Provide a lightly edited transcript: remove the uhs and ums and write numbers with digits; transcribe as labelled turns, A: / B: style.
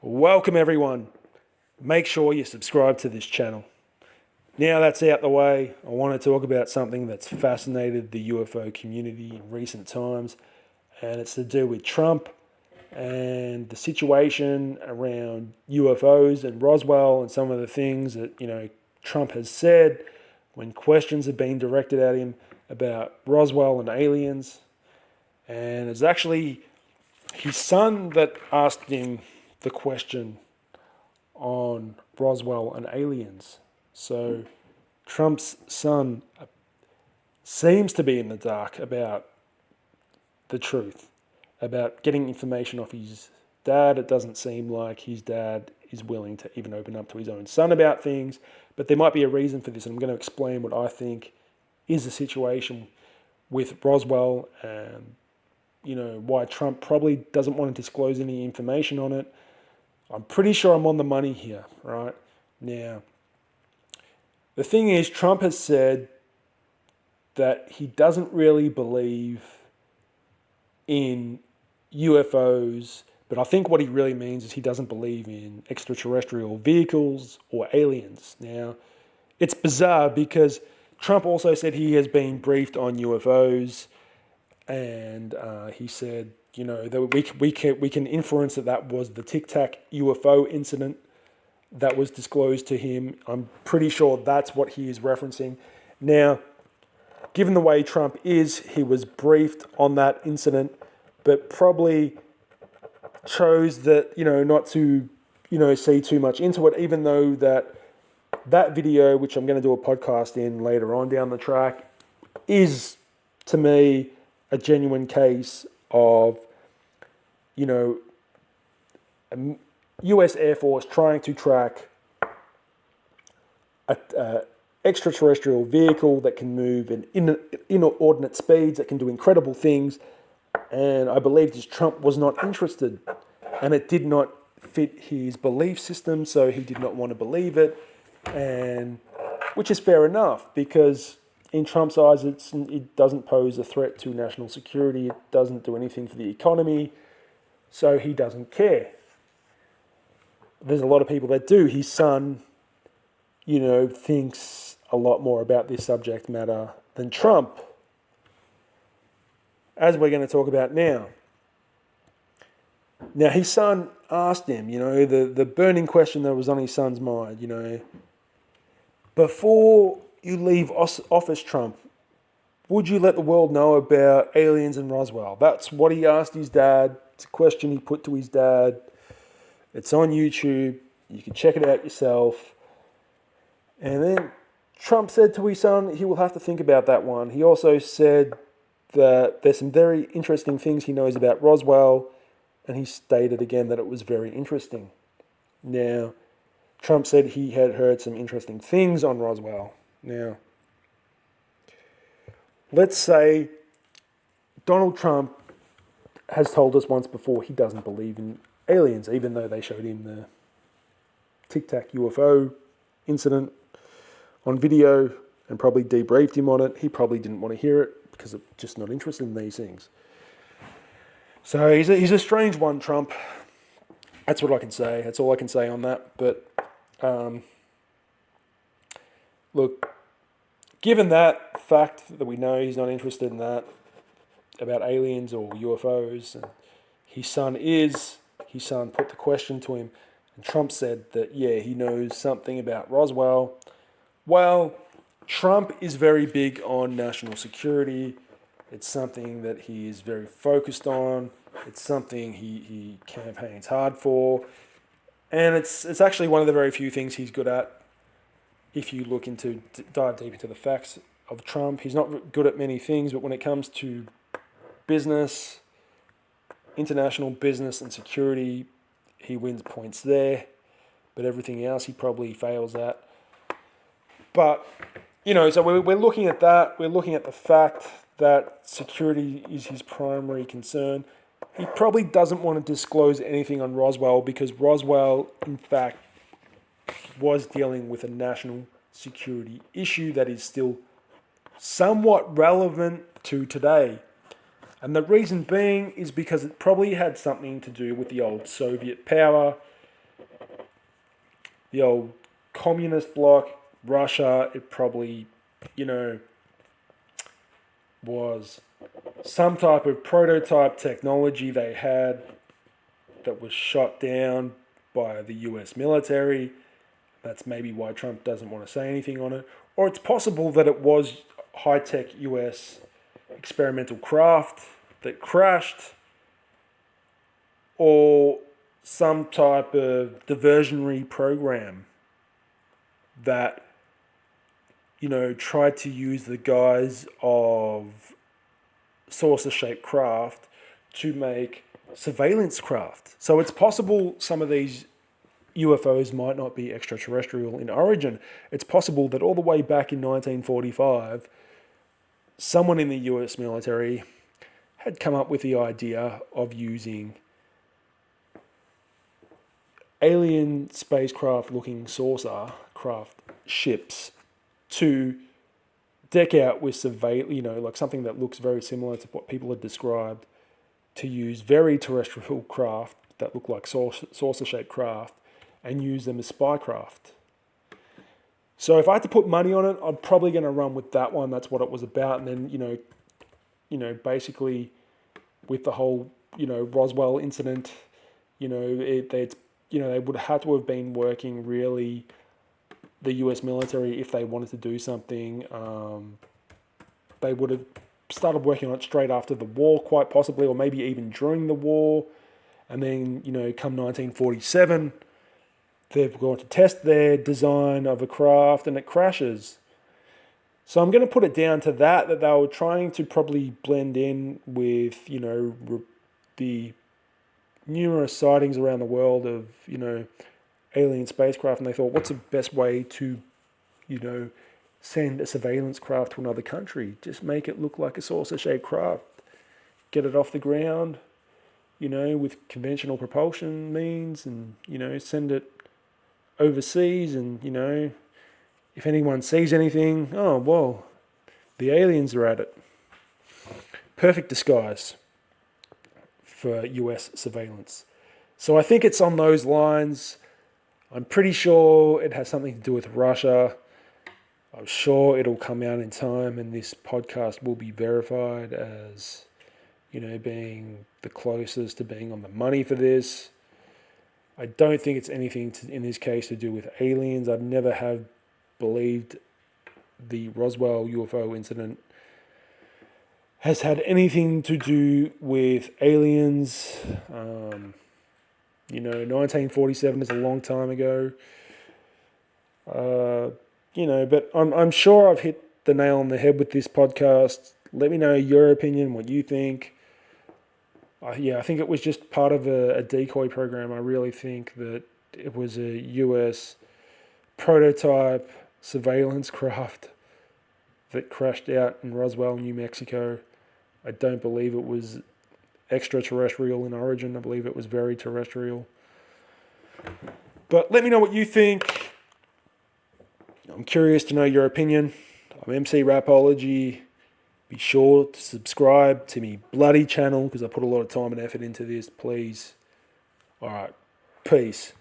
A: Welcome everyone. Make sure you subscribe to this channel. Now that's out the way, I want to talk about something that's fascinated the UFO community in recent times, and it's to do with Trump and the situation around UFOs and Roswell and some of the things that Trump has said when questions have been directed at him about Roswell and aliens. And it's actually his son that asked him the question on Roswell and aliens. So Trump's son seems to be in the dark about the truth, about getting information off his dad. It doesn't seem like his dad is willing to even open up to his own son about things, but there might be a reason for this, and I'm going to explain what I think is the situation with Roswell and why Trump probably doesn't want to disclose any information on it. I'm pretty sure I'm on the money here, right? Now, the thing is, Trump has said that he doesn't really believe in UFOs, but I think what he really means is he doesn't believe in extraterrestrial vehicles or aliens. Now, it's bizarre because Trump also said he has been briefed on UFOs, and he said, that we can inference that was the Tic Tac UFO incident that was disclosed to him. I'm pretty sure that's what he is referencing. Now, given the way Trump is, he was briefed on that incident, but probably chose that, not to, see too much into it, even though that video, which I'm going to do a podcast in later on down the track, is, to me, a genuine case of, a US Air Force trying to track a extraterrestrial vehicle that can move in inordinate speeds, that can do incredible things. And I believe that Trump was not interested, and it did not fit his belief system, so he did not want to believe it, and which is fair enough, because in Trump's eyes, it doesn't pose a threat to national security. It doesn't do anything for the economy, so he doesn't care. There's a lot of people that do. His son, thinks a lot more about this subject matter than Trump, as we're going to talk about now. Now, his son asked him, the burning question that was on his son's mind, before you leave office, Trump, would you let the world know about aliens and Roswell? That's what he asked his dad. It's a question he put to his dad. It's on YouTube. You can check it out yourself. And then Trump said to his son, he will have to think about that one. He also said that there's some very interesting things he knows about Roswell, and he stated again that it was very interesting. Now, Trump said he had heard some interesting things on Roswell. Now, let's say Donald Trump has told us once before he doesn't believe in aliens, even though they showed him the Tic Tac UFO incident on video and probably debriefed him on it. He probably didn't want to hear it because I'm just not interested in these things. So he's a strange one, Trump. That's what I can say. That's all I can say on that. But look, given that fact that we know he's not interested in that, about aliens or UFOs, and his son put the question to him, and Trump said that, he knows something about Roswell. Well, Trump is very big on national security. It's something that he is very focused on. It's something he campaigns hard for. And it's actually one of the very few things he's good at. If you dive deep into the facts of Trump, he's not good at many things, but when it comes to business, international business and security, he wins points there. But everything else he probably fails at. But, so we're looking at that. We're looking at the fact that security is his primary concern. He probably doesn't want to disclose anything on Roswell because Roswell, in fact, was dealing with a national security issue that is still somewhat relevant to today. And the reason being is because it probably had something to do with the old Soviet power the old communist bloc, Russia, it probably, you know, was some type of prototype technology they had that was shot down by the US military. That's maybe why Trump doesn't want to say anything on it. Or it's possible that it was high-tech US experimental craft that crashed, or some type of diversionary program that, you know, tried to use the guise of saucer-shaped craft to make surveillance craft. So it's possible some of these UFOs might not be extraterrestrial in origin. It's possible that all the way back in 1945, someone in the US military had come up with the idea of using alien spacecraft looking saucer craft ships to deck out with like something that looks very similar to what people had described, to use very terrestrial craft that look like saucer-shaped craft and use them as spy craft. So if I had to put money on it, I'm probably going to run with that one. That's what it was about. And then, basically with the whole, Roswell incident, they would have to have been working really, the US military, if they wanted to do something, they would have started working on it straight after the war, quite possibly, or maybe even during the war. And then, come 1947, they've gone to test their design of a craft and it crashes. So I'm going to put it down to that they were trying to probably blend in with, the numerous sightings around the world of, alien spacecraft, and they thought, what's the best way to, send a surveillance craft to another country? Just make it look like a saucer-shaped craft. Get it off the ground, with conventional propulsion means, and, send it overseas, and, if anyone sees anything, oh, well, the aliens are at it. Perfect disguise for US surveillance. So I think it's on those lines. I'm pretty sure it has something to do with Russia. I'm sure it'll come out in time, and this podcast will be verified as, being the closest to being on the money for this. I don't think it's anything in this case to do with aliens. I've never have believed the Roswell UFO incident has had anything to do with aliens. 1947 is a long time ago. But I'm sure I've hit the nail on the head with this podcast. Let me know your opinion, what you think. I think it was just part of a decoy program. I really think that it was a US prototype surveillance craft that crashed out in Roswell, New Mexico. I don't believe it was extraterrestrial in origin. I believe it was very terrestrial. But let me know what you think. I'm curious to know your opinion. I'm MC Rapology. Be sure to subscribe to me bloody channel because I put a lot of time and effort into this, please. All right. Peace.